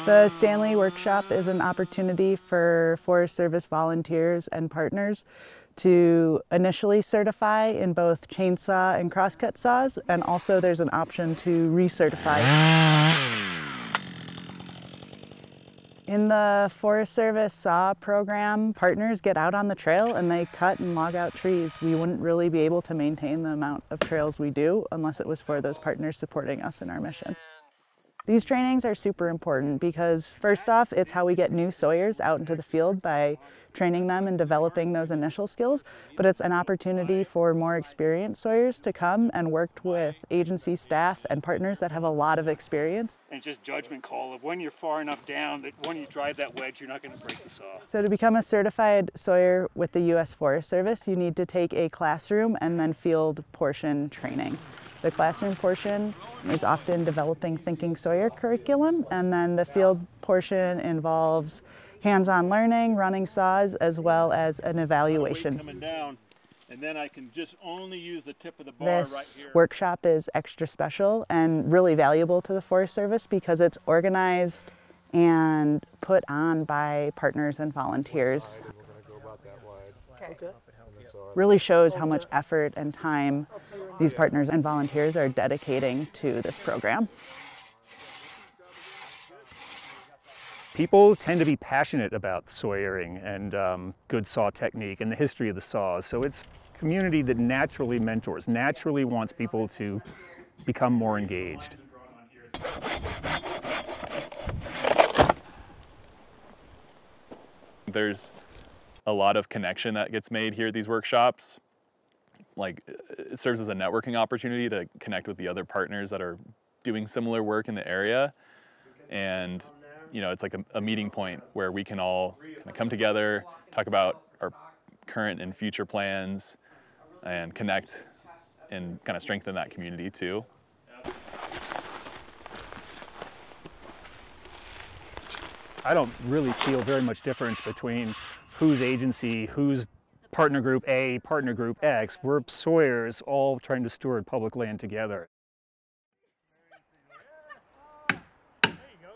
The Stanley Workshop is an opportunity for Forest Service volunteers and partners to initially certify in both chainsaw and crosscut saws, and also there's an option to recertify. In the Forest Service saw program, partners get out on the trail and they cut and log out trees. We wouldn't really be able to maintain the amount of trails we do unless it was for those partners supporting us in our mission. These trainings are super important because, first off, it's how we get new sawyers out into the field by training them and developing those initial skills, but it's an opportunity for more experienced sawyers to come and work with agency staff and partners that have a lot of experience. And it's just judgment call of when you're far enough down that when you drive that wedge, you're not going to break the saw. So to become a certified sawyer with the U.S. Forest Service, you need to take a classroom and then field portion training. The classroom portion is often developing thinking sawyer curriculum, and then the field portion involves hands-on learning, running saws, as well as an evaluation. Coming down, and then I can just only use the tip of the bar This right here. workshop is extra special and really valuable to the Forest Service because it's organized and put on by partners and volunteers. Really shows how much effort and time these partners and volunteers are dedicating to this program. People tend to be passionate about sawyering and good saw technique and the history of the saws. So it's a community that naturally mentors, naturally wants people to become more engaged. There's a lot of connection that gets made here at these workshops. Like, it serves as a networking opportunity to connect with the other partners that are doing similar work in the area. And, you know, it's like a meeting point where we can all kind of come together, talk about our current and future plans, and connect and kind of strengthen that community too. I don't really feel very much difference between whose agency, whose partner group A, partner group X. We're sawyers all trying to steward public land together.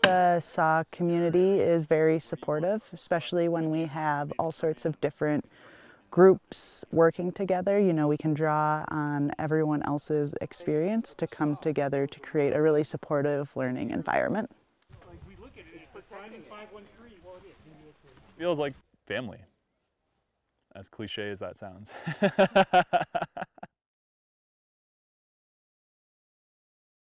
The saw community is very supportive, especially when we have all sorts of different groups working together. You know, we can draw on everyone else's experience to come together to create a really supportive learning environment. Feels like family, as cliche as that sounds.